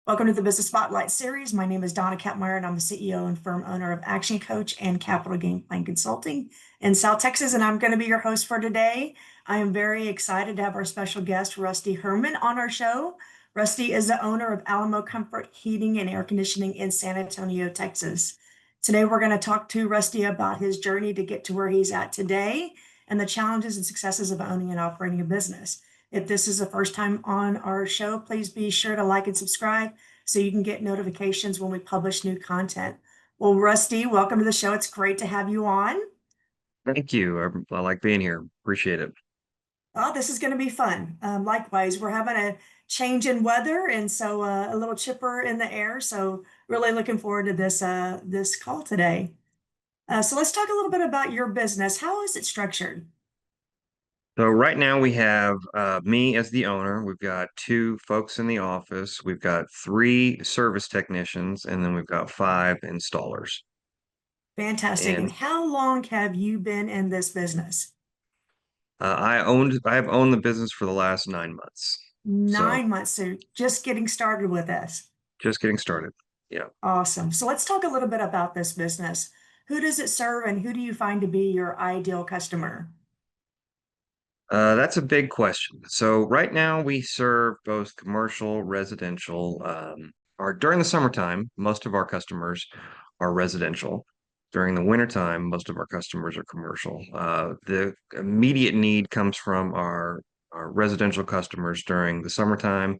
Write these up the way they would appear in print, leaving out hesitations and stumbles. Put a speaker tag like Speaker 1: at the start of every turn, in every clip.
Speaker 1: Welcome to the Business Spotlight series. My name is Dona Kappmeyer, and I'm the CEO and firm owner of ActionCOACH and KAPPital Game Plan Consulting in South Texas. And I'm going to be your host for today. I am very excited to have our special guest, Rusty Hoermann, on our show. Rusty is the owner of Alamo Comfort Heating and Air Conditioning in San Antonio, Texas. Today, we're going to talk to Rusty about his journey to get to where he's at today and the challenges and successes of owning and operating a business. If this is the first time on our show, please be sure to like and subscribe so you can get notifications when we publish new content. Well, Rusty, welcome to the show. It's great to have you on.
Speaker 2: Thank you. I like being here. Appreciate it.
Speaker 1: Oh, this is going to be fun. Likewise, we're having a change in weather, and so a little chipper in the air. So really looking forward to this call today. So let's talk a little bit about your business. How is it structured?
Speaker 2: So right now we have me as the owner. We've got two folks in the office. We've got three service technicians, and then we've got five installers.
Speaker 1: Fantastic. And
Speaker 2: And
Speaker 1: how long have you been in this business?
Speaker 2: I have owned the business for the last 9 months. So
Speaker 1: 9 months. So just getting started with this.
Speaker 2: just getting started. Yeah.
Speaker 1: Awesome. So let's talk a little bit about this business. Who does it serve and who do you find to be your ideal customer?
Speaker 2: That's a big question. So right now we serve both commercial, residential. Or during the summertime, most of our customers are residential. During the wintertime, most of our customers are commercial. The immediate need comes from our residential customers during the summertime.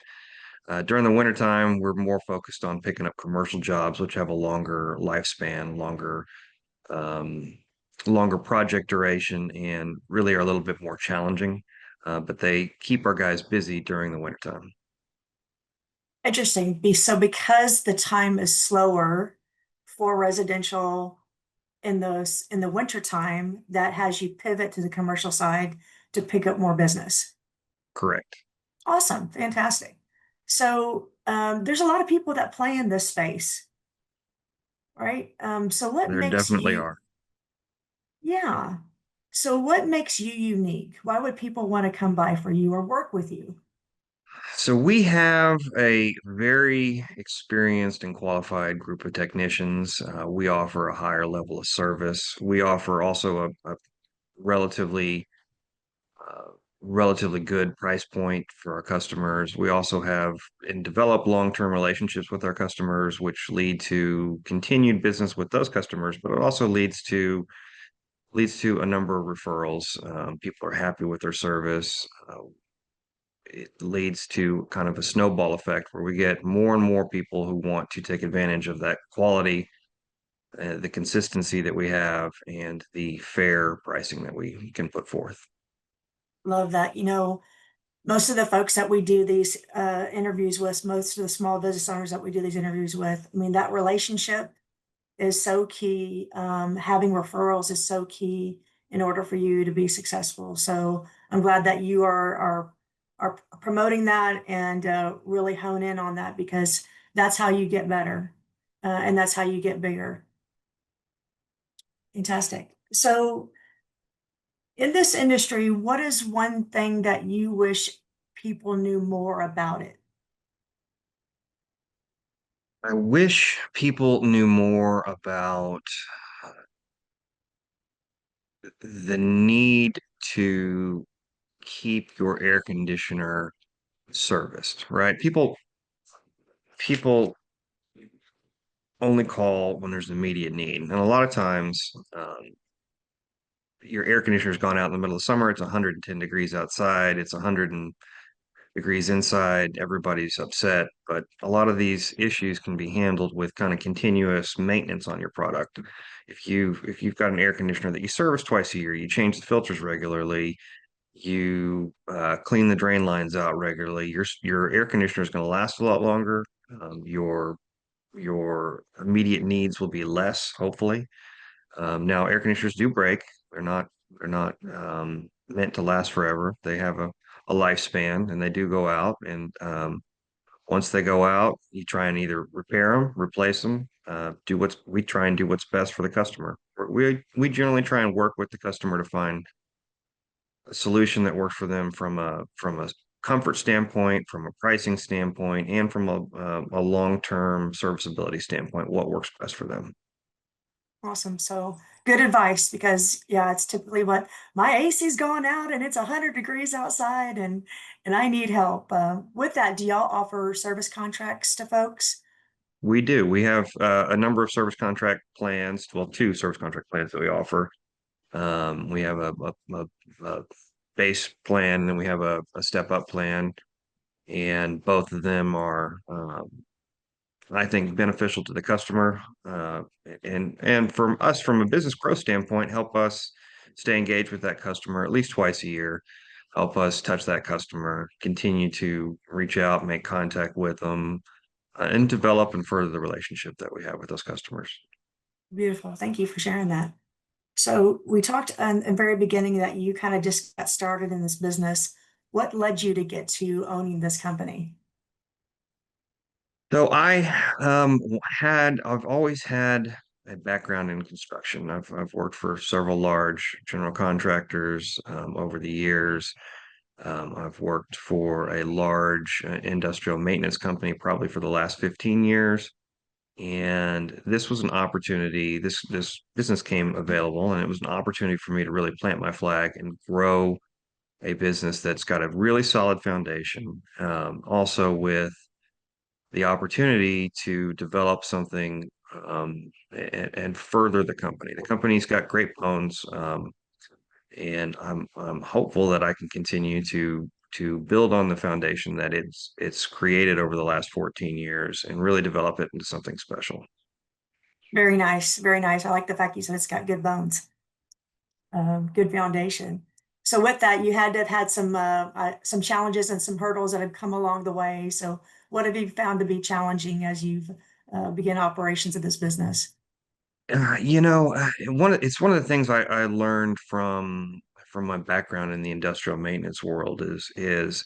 Speaker 2: During the wintertime, we're more focused on picking up commercial jobs, which have a longer lifespan, um, longer project duration, and really are a little bit more challenging. But they keep our guys busy during the wintertime.
Speaker 1: Interesting. So because the time is slower for residential in the winter time, that has you pivot to the commercial side to pick up more business.
Speaker 2: Correct.
Speaker 1: Awesome. Fantastic. So there's a lot of people that play in this space, right? So what
Speaker 2: There
Speaker 1: makes
Speaker 2: definitely
Speaker 1: you,
Speaker 2: are.
Speaker 1: yeah. So what makes you unique? Why would people want to come by for you or work with you?
Speaker 2: So we have a very experienced and qualified group of technicians. We offer a higher level of service. We offer also a relatively uh, relatively good price point for our customers. We also have and develop long-term relationships with our customers, which lead to continued business with those customers, but it also leads to a number of referrals. People are happy with their service. It leads to kind of a snowball effect where we get more and more people who want to take advantage of that quality, the consistency that we have, and the fair pricing that we can put forth.
Speaker 1: Love that. Most of the folks that we do these interviews with, most of the small business owners that we do these interviews with, I mean, that relationship is so key. Having referrals is so key in order for you to be successful. So I'm glad that you are promoting that and really hone in on that because that's how you get better and that's how you get bigger. Fantastic. So in this industry, what is one thing that you wish people knew more about it?
Speaker 2: I wish people knew more about the need to keep your air conditioner serviced, right? People only call when there's an immediate need. And a lot of times, your air conditioner's gone out in the middle of summer, it's 110 degrees outside, it's 100 degrees inside, everybody's upset. But a lot of these issues can be handled with kind of continuous maintenance on your product. If you've got an air conditioner that you service twice a year, you change the filters regularly, you clean the drain lines out regularly, your air conditioner is going to last a lot longer. Your immediate needs will be less, hopefully. Now, air conditioners do break. They're not meant to last forever. They have a lifespan, and they do go out. And once they go out, you try and either repair them, replace them, we try and do what's best for the customer. We generally try and work with the customer to find a solution that works for them from a comfort standpoint, from a pricing standpoint, and from a long-term serviceability standpoint, what works best for them.
Speaker 1: Awesome. So good advice because yeah, it's typically what my AC's going out and it's 100 degrees outside and I need help. With that, do y'all offer service contracts to folks?
Speaker 2: We do. We have a number of service contract plans, well, two service contract plans that we offer. We have a base plan and we have a step up plan, and both of them are, I think, beneficial to the customer, and from us, from a business growth standpoint, help us stay engaged with that customer at least twice a year, help us touch that customer, continue to reach out, make contact with them, and develop and further the relationship that we have with those customers.
Speaker 1: Beautiful. Thank you for sharing that. So we talked in the very beginning that you kind of just got started in this business. What led you to get to owning this company?
Speaker 2: So I've always had a background in construction. I've worked for several large general contractors over the years. I've worked for a large industrial maintenance company probably for the last 15 years. And this was an opportunity. This business came available, and it was an opportunity for me to really plant my flag and grow a business that's got a really solid foundation. Also with the opportunity to develop something and further the company. The company's got great bones, and I'm hopeful that I can continue to build on the foundation that it's created over the last 14 years and really develop it into something special.
Speaker 1: Very nice. Very nice. I like the fact you said it's got good bones, good foundation. So with that, you had to have had some challenges and some hurdles that have come along the way. So what have you found to be challenging as you've begun operations of this business?
Speaker 2: It's one of the things I learned from my background in the industrial maintenance world is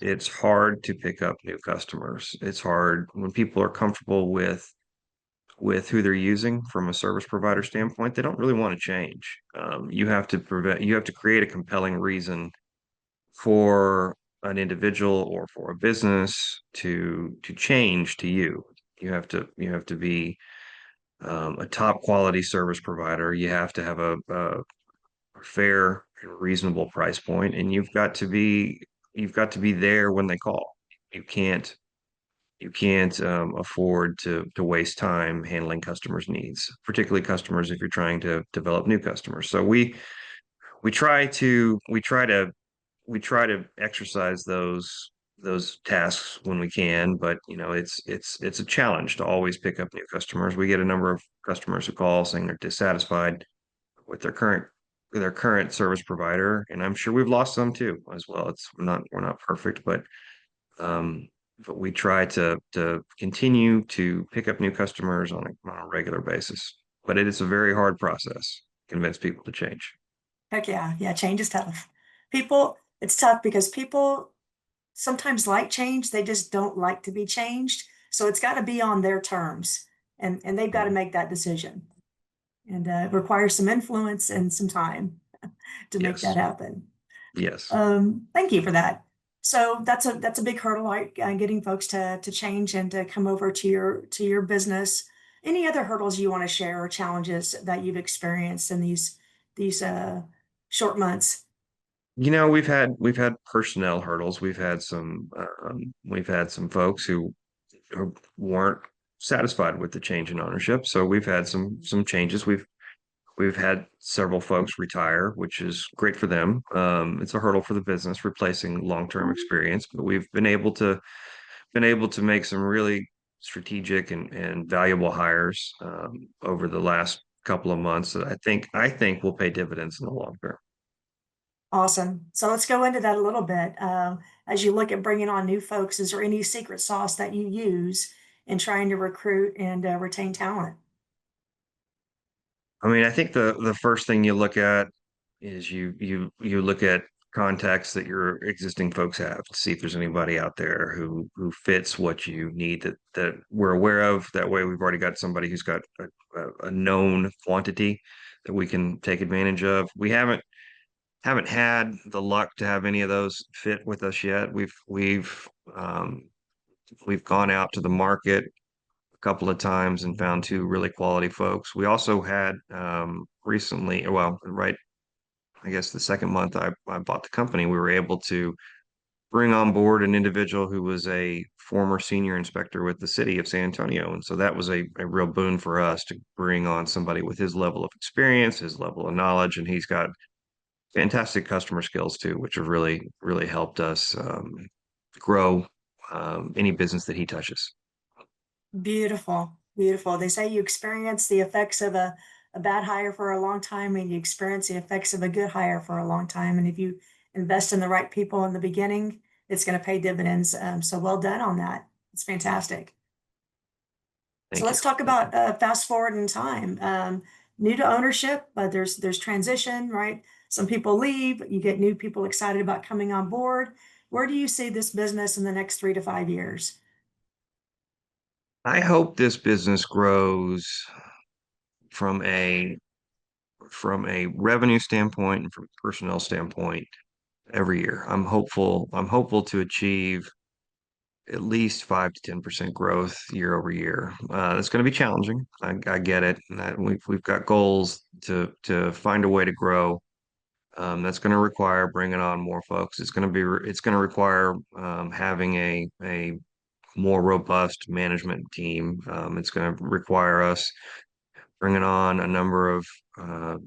Speaker 2: it's hard to pick up new customers. It's hard when people are comfortable with who they're using from a service provider standpoint. They don't really want to change. You have to create a compelling reason for an individual or for a business to change to you. You have to be a top quality service provider. You have to have a fair and reasonable price point, and you've got to be there when they call. You can't afford to waste time handling customers' needs, particularly customers if you're trying to develop new customers. So we try to we try to we try to exercise those tasks when we can, but it's a challenge to always pick up new customers. We get a number of customers who call saying they're dissatisfied with their current service provider, and I'm sure we've lost some too as well. We're not perfect, um, but we try to continue to pick up new customers on a regular basis. But it is a very hard process to convince people to change.
Speaker 1: Heck yeah. Yeah, change is tough. It's tough because people sometimes like change. They just don't like to be changed. So it's got to be on their terms and they've got to
Speaker 2: Mhm.
Speaker 1: make that decision. And it requires some influence and some time to make that
Speaker 2: Yes,
Speaker 1: happen.
Speaker 2: yes.
Speaker 1: Thank you for that. So that's a big hurdle, like getting folks to change and to come over to your business. Any other hurdles you want to share or challenges that you've experienced in these short months?
Speaker 2: We've had personnel hurdles. We've had some folks who weren't satisfied with the change in ownership. So we've had some changes. We've had several folks retire, which is great for them. It's a hurdle for the business, replacing long-term experience, but we've been able to make some really strategic and valuable hires over the last couple of months that I think will pay dividends in the long term.
Speaker 1: Awesome. So let's go into that a little bit. As you look at bringing on new folks, is there any secret sauce that you use in trying to recruit and retain talent?
Speaker 2: I mean, I think the first thing you look at is you look at contacts that your existing folks have to see if there's anybody out there who fits what you need that we're aware of. That way, we've already got somebody who's got a known quantity that we can take advantage of. We haven't haven't had the luck to have any of those fit with us yet. Um, we've gone out to the market a couple of times and found two really quality folks. We also had recently, well, right, I guess the second month I bought the company, we were able to bring on board an individual who was a former senior inspector with the city of San Antonio. And so that was a real boon for us to bring on somebody with his level of experience, his level of knowledge, and he's got fantastic customer skills too, which have really helped us grow any business that he touches.
Speaker 1: Beautiful, beautiful. They say you experience the effects of a bad hire for a long time, and you experience the effects of a good hire for a long time. And if you invest in the right people in the beginning, it's going to pay dividends. So well done on that. It's fantastic. So
Speaker 2: Thank you.
Speaker 1: let's talk
Speaker 2: Thank you.
Speaker 1: about fast forward in time. New to ownership, but there's transition, right? Some people leave, you get new people excited about coming on board. Where do you see this business in the next 3 to 5 years?
Speaker 2: I hope this business grows from a revenue standpoint and from a personnel standpoint every year. I'm hopeful to achieve at least 5 to 10% growth year over year. It's going to be challenging. I get it. And that we've got goals to find a way to grow. That's going to require bringing on more folks. It's going to require having a more robust management team. It's going to require us bringing on a number of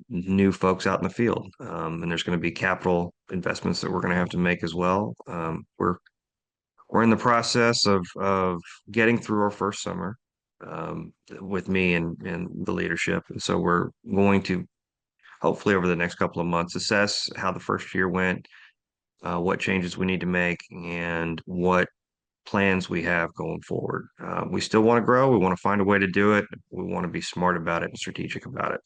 Speaker 2: new folks out in the field. And there's going to be capital investments that we're going to have to make as well. We're in the process of getting through our first summer with me and the leadership. And so we're going to hopefully over the next couple of months assess how the first year went, what changes we need to make, and what plans we have going forward. We still want to grow. We want to find a way to do it. We want to be smart about it and strategic about it.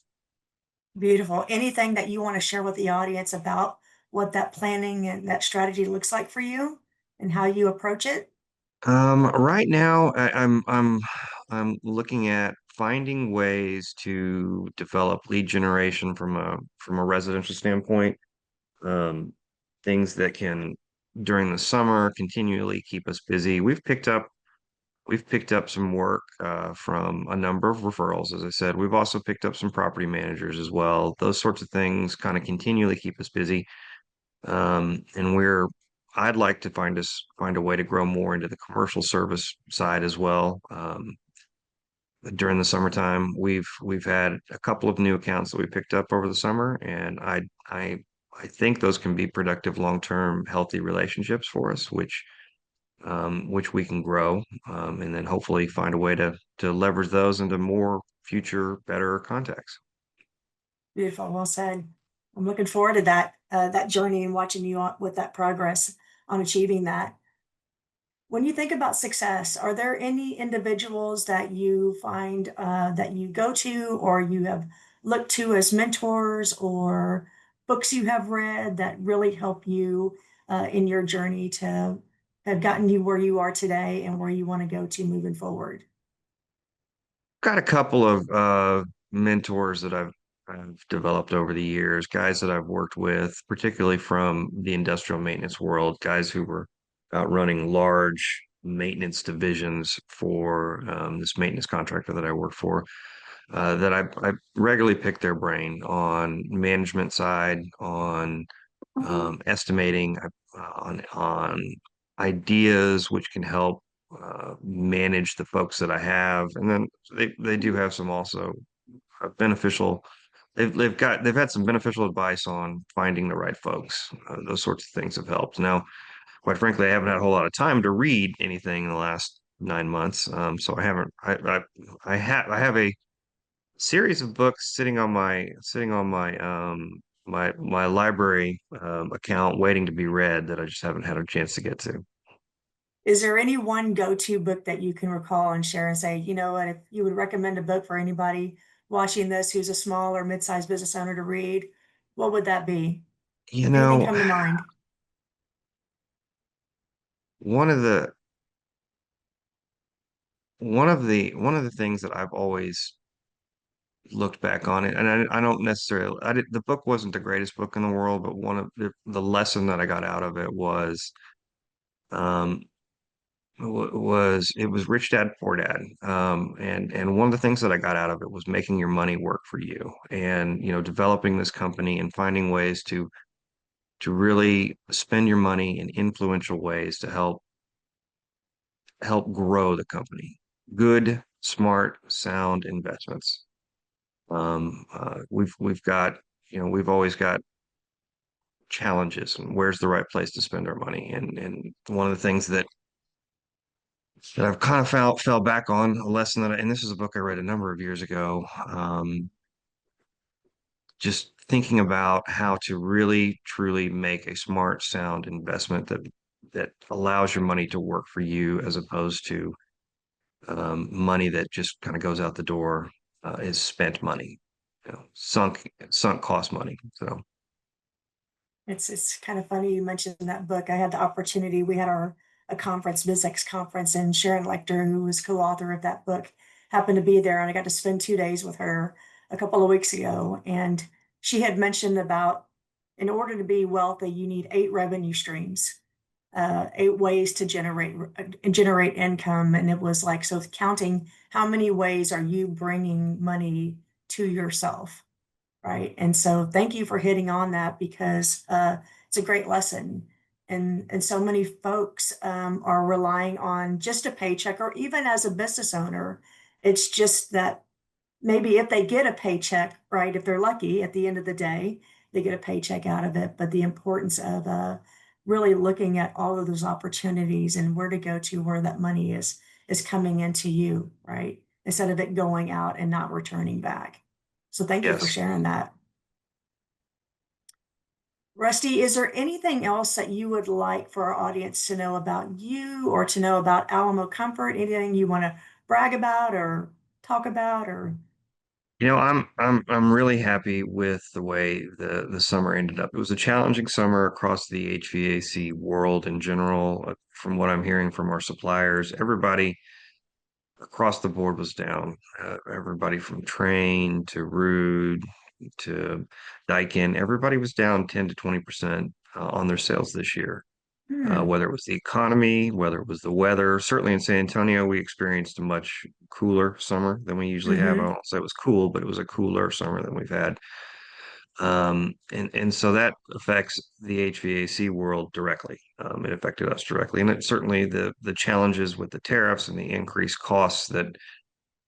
Speaker 1: Beautiful. Anything that you want to share with the audience about what that planning and that strategy looks like for you and how you approach it?
Speaker 2: Right now, I'm looking at finding ways to develop lead generation from a residential standpoint. Um, Things that can during the summer continually keep us busy. We've picked up some work from a number of referrals, as I said. We've also picked up some property managers as well. Those sorts of things kind of continually keep us busy. And I'd like to find a way to grow more into the commercial service side as well. During the summertime, we've had a couple of new accounts that we picked up over the summer, and I think those can be productive, long-term, healthy relationships for us, which we can grow, and then hopefully find a way to leverage those into more future, better contacts.
Speaker 1: Beautiful. Well said. I'm looking forward to that journey and watching you with that progress on achieving that. When you think about success, are there any individuals that you find that you go to or you have looked to as mentors or books you have read that really help you in your journey to have gotten you where you are today and where you want to go to moving forward?
Speaker 2: Got a couple of mentors that I've developed over the years, guys that I've worked with, particularly from the industrial maintenance world, guys who were out running large maintenance divisions for this maintenance contractor that I work for. That I regularly pick their brain on management side, on estimating, on ideas which can help manage the folks that I have, and then they do have some also beneficial. They've had some beneficial advice on finding the right folks. Those sorts of things have helped. Now, quite frankly, I haven't had a whole lot of time to read anything in the last 9 months, so I haven't. I have a series of books sitting on my library account waiting to be read that I just haven't had a chance to get to.
Speaker 1: Is there any one go-to book that you can recall and share and say, you know what, if you would recommend a book for anybody watching this who's a small or mid-sized business owner to read, what would that be?
Speaker 2: You
Speaker 1: If anything
Speaker 2: know,
Speaker 1: come to mind.
Speaker 2: one of the one of the things that I've always looked back on it, and I don't necessarily, the book wasn't the greatest book in the world, but one of the lesson that I got out of it was, um, it was Rich Dad Poor Dad, and one of the things that I got out of it was making your money work for you, and developing this company and finding ways to really spend your money in influential ways to help grow the company. Good, smart, sound investments. We've got, we've always got challenges, and where's the right place to spend our money. And one of the things that I've kind of fell back on, a lesson and this is a book I read a number of years ago. Just thinking about how to really truly make a smart, sound investment that allows your money to work for you, as opposed to money that just kind of goes out the door, is spent money, sunk cost money. So
Speaker 1: It's kind of funny you mentioned that book. I had the opportunity, we had a conference, BizX conference, and Sharon Lechter, who was co-author of that book, happened to be there, and I got to spend 2 days with her a couple of weeks ago. And she had mentioned about, in order to be wealthy, you need 8 revenue streams, 8 ways to generate income. And it was like, so counting how many ways are you bringing money to yourself. Right. And so thank you for hitting on that, because it's a great lesson. And so many folks are relying on just a paycheck, or even as a business owner, it's just that maybe if they get a paycheck, right, if they're lucky at the end of the day, they get a paycheck out of it. But the importance of really looking at all of those opportunities and where to go to, where that money is coming into you, right, instead of it going out and not returning back. So thank you for
Speaker 2: yes.
Speaker 1: sharing that. Rusty, is there anything else that you would like for our audience to know about you, or to know about Alamo Comfort? Anything you want to brag about or talk about, or
Speaker 2: I'm really happy with the way the summer ended up. It was a challenging summer across the HVAC world in general. From what I'm hearing from our suppliers, everybody across the board was down. Everybody from Train to Rude to Daikin, everybody was down 10 to 20% on their sales this year.
Speaker 1: hmm,
Speaker 2: Whether it was the economy, whether it was the weather. Certainly in San Antonio, we experienced a much cooler summer than we usually have. I
Speaker 1: mm-hmm.
Speaker 2: don't say it was cool, but it was a cooler summer than we've had. And so that affects the HVAC world directly. It affected us directly, and it certainly the challenges with the tariffs and the increased costs that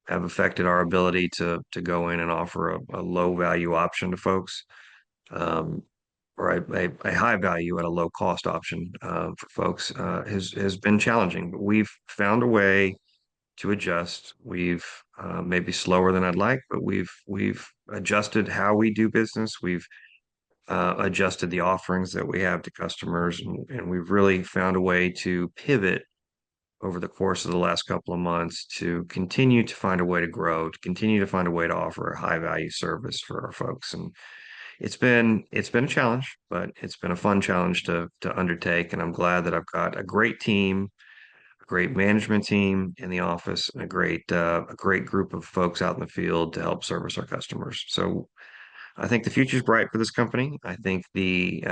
Speaker 2: have affected our ability to go in and offer a low value option to folks, um, or a high value at a low cost option for folks, has been challenging. But we've found a way to adjust. We've maybe slower than I'd like, but we've adjusted how we do business. We've adjusted the offerings that we have to customers, and we've really found a way to pivot over the course of the last couple of months to continue to find a way to grow, to continue to find a way to offer a high value service for our folks. And it's been a challenge, but it's been a fun challenge to undertake. And I'm glad that I've got a great team, a great management team in the office, and a great group of folks out in the field to help service our customers. So I think the future is bright for this company. I think the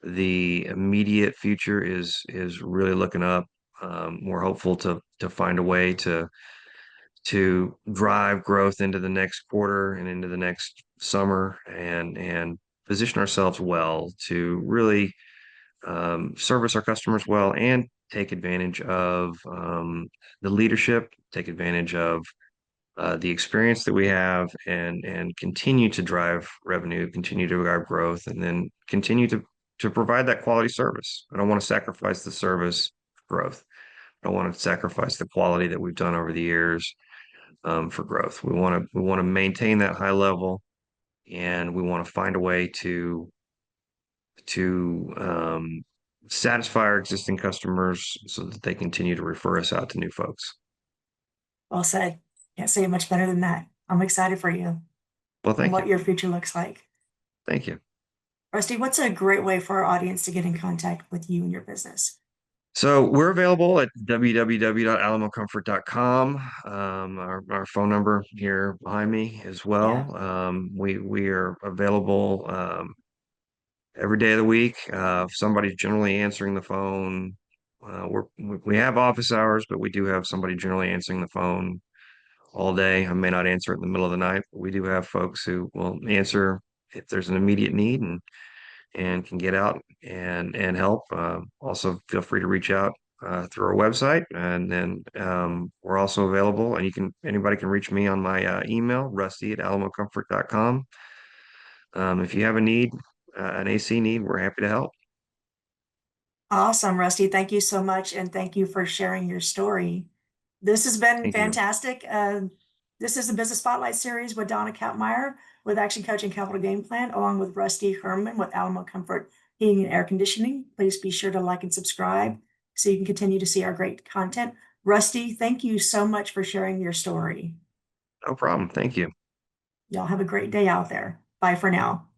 Speaker 2: immediate future is really looking up. We're hopeful to find a way to drive growth into the next quarter and into the next summer, and position ourselves well to really service our customers well, and take advantage of the leadership, take advantage of the experience that we have, and continue to drive revenue, continue to drive growth, and then continue to provide that quality service. I don't want to sacrifice the service growth. I don't want to sacrifice the quality that we've done over the years for growth. We want to maintain that high level, and we want to find a way to satisfy our existing customers so that they continue to refer us out to new folks.
Speaker 1: Well said. Can't say it much better than that. I'm excited for you
Speaker 2: Well,
Speaker 1: and
Speaker 2: thank you.
Speaker 1: what your future looks like.
Speaker 2: Thank you.
Speaker 1: Rusty, what's a great way for our audience to get in contact with you and your business?
Speaker 2: So we're available at www.alamocomfort.com. Our phone number here behind me as
Speaker 1: Yeah.
Speaker 2: well. We are available every day of the week. If somebody's generally answering the phone, we have office hours, but we do have somebody generally answering the phone all day. I may not answer it in the middle of the night, but we do have folks who will answer if there's an immediate need and can get out and help. Also, feel free to reach out through our website, and then we're also available. And anybody can reach me on my email, rusty@alamocomfort.com. If you have a need, an AC need, we're happy to help.
Speaker 1: Awesome, Rusty. Thank you so much. And thank you for sharing your story. This has been
Speaker 2: Thank you.
Speaker 1: fantastic. This is the Business Spotlight Series with Dona Kappmeyer with Action Coach and Capital Game Plan, along with Rusty Hoermann with Alamo Comfort Heating and Air Conditioning. Please be sure to like and subscribe so you can continue to see our great content. Rusty, thank you so much for sharing your story.
Speaker 2: No problem. Thank you.
Speaker 1: Y'all have a great day out there. Bye for now.